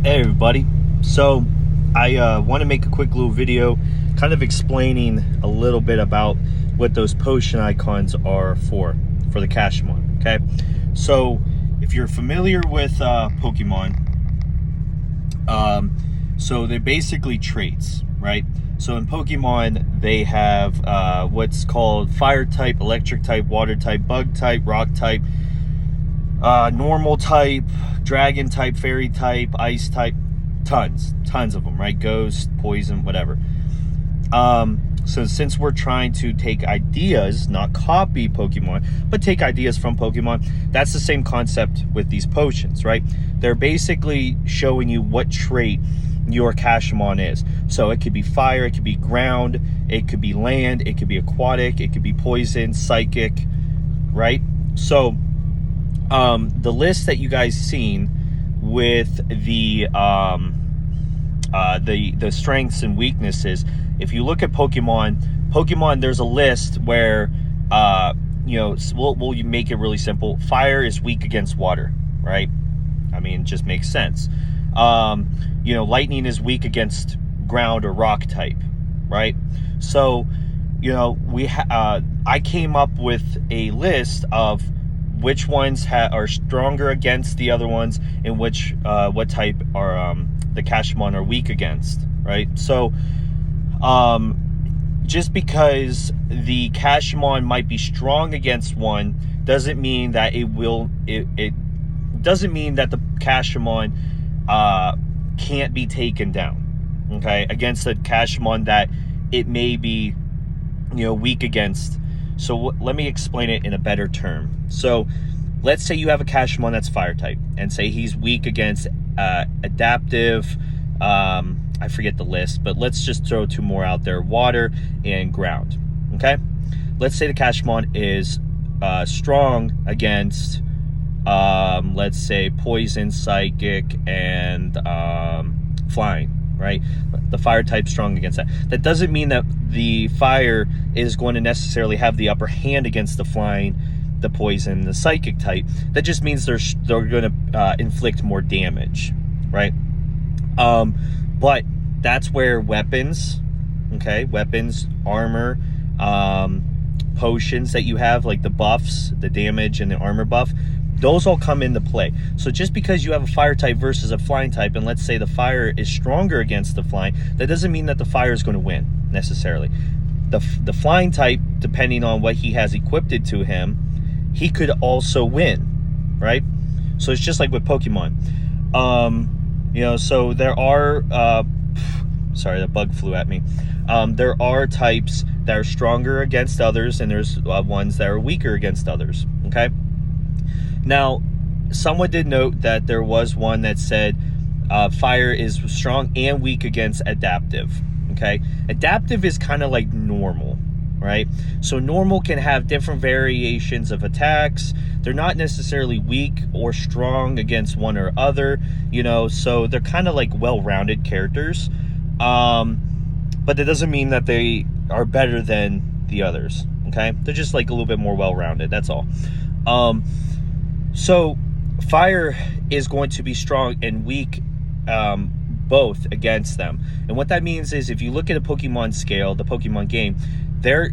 Hey everybody, so I want to make a quick little video kind of explaining a little bit about what those potion icons are for the Cashemon. Okay, so if you're familiar with Pokemon, so they're basically traits, right? So in Pokemon they have what's called fire type, electric type, water type, bug type, rock type, normal type, dragon type, fairy type, ice type, tons of them, right? Ghost, poison, whatever. So since we're trying to take ideas, not copy Pokemon, but take ideas from Pokemon, that's the same concept with these potions, right? They're basically showing you what trait your Cashemon is. So it could be fire, it could be ground, it could be land, it could be aquatic, it could be poison, psychic, right? So the list that you guys seen with the strengths and weaknesses, if you look at Pokemon, there's a list where you know, we'll make it really simple. Fire is weak against water, right? I mean, it just makes sense. You know, lightning is weak against ground or rock type, right? So, you know, I came up with a list of which ones are stronger against the other ones, and which what type are the Cashemon are weak against, right? So just because the Cashemon might be strong against one doesn't mean that it doesn't mean that the Cashemon can't be taken down, okay, against a Cashemon that it may be, you know, weak against. So let me explain it in a better term. So let's say you have a Cashemon that's fire type, and say he's weak against adaptive, I forget the list, but let's just throw two more out there: water and ground. Okay, let's say the Cashemon is strong against let's say poison, psychic, and flying, right? The fire type strong against that. That doesn't mean that the fire is going to necessarily have the upper hand against the flying, the poison, the psychic type. That just means they're going to inflict more damage, right? But that's where weapons, okay, weapons, armor, potions that you have, like the buffs, the damage and the armor buff, those all come into play. So just because you have a fire type versus a flying type, and let's say the fire is stronger against the flying, that doesn't mean that the fire is going to win necessarily. The flying type, depending on what he has equipped to him, he could also win, right? So it's just like with Pokemon. You know, so there are sorry, the bug flew at me. There are types that are stronger against others, and there's ones that are weaker against others, okay? Now, someone did note that there was one that said fire is strong and weak against adaptive, okay? Adaptive is kind of like normal, right? So normal can have different variations of attacks. They're not necessarily weak or strong against one or other, you know, so they're kind of like well-rounded characters. But that doesn't mean that they are better than the others, okay? They're just like a little bit more well-rounded, that's all. So fire is going to be strong and weak both against them. And what that means is, if you look at a Pokemon scale, the Pokemon game,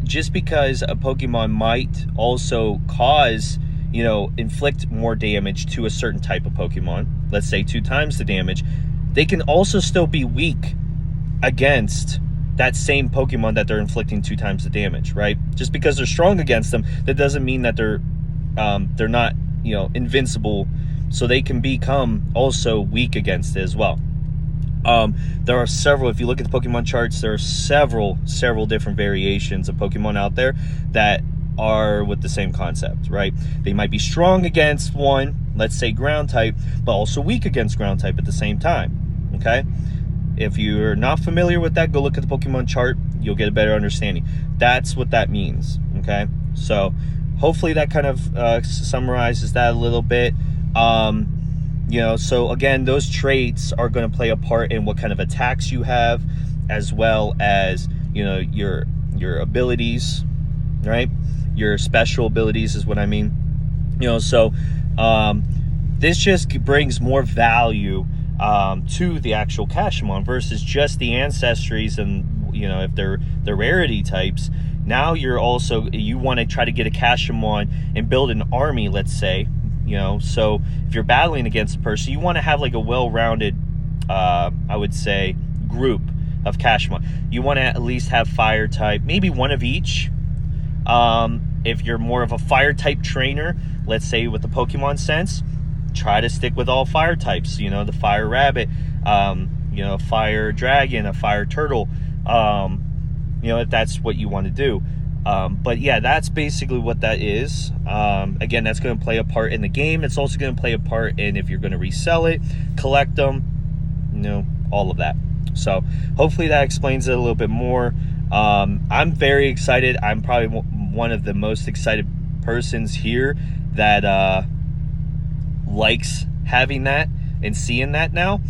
just because a Pokemon might also cause, you know, inflict more damage to a certain type of Pokemon, let's say 2 times the damage, they can also still be weak against that same Pokemon that they're inflicting 2 times the damage, right? Just because they're strong against them, that doesn't mean that they're not, you know, invincible. So they can become also weak against it as well. There are several, if you look at the Pokemon charts, there are several different variations of Pokemon out there that are with the same concept, right? They might be strong against one, let's say ground type, but also weak against ground type at the same time, okay? If you're not familiar with that, go look at the Pokemon chart. You'll get a better understanding. That's what that means, okay? So hopefully that kind of summarizes that a little bit. You know, so again, those traits are going to play a part in what kind of attacks you have, as well as, you know, your abilities, right? Your special abilities is what I mean. You know, so this just brings more value to the actual Cashemon versus just the ancestries and, you know, if they're the rarity types. Now you want to try to get a Cashemon and build an army, let's say, you know. So if you're battling against a person, you want to have like a well-rounded, I would say, group of Cashemon. You want to at least have fire type, maybe one of each. If you're more of a fire type trainer, let's say with the Pokemon sense, try to stick with all fire types, you know, the fire rabbit, you know, fire dragon, a fire turtle, you know, if that's what you want to do. But yeah, that's basically what that is. Again, that's going to play a part in the game. It's also going to play a part in if you're going to resell it, collect them, you know, all of that. So hopefully that explains it a little bit more. I'm very excited. I'm probably one of the most excited persons here that likes having that and seeing that now.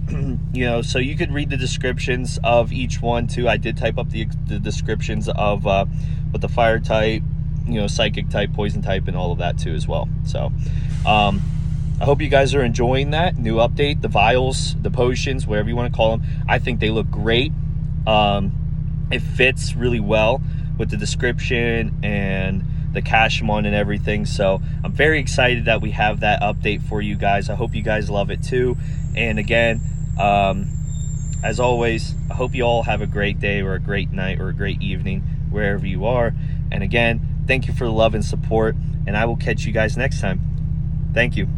You know, so you could read the descriptions of each one too. I did type up the descriptions of what the fire type, you know, psychic type, poison type, and all of that too as well. So I hope you guys are enjoying that new update, the vials, the potions, whatever you want to call them. I think they look great. It fits really well with the description and the Cashemon and everything. So I'm very excited that we have that update for you guys. I hope you guys love it too. And again, as always, I hope you all have a great day or a great night or a great evening wherever you are. And again, thank you for the love and support, and I will catch you guys next time. Thank you.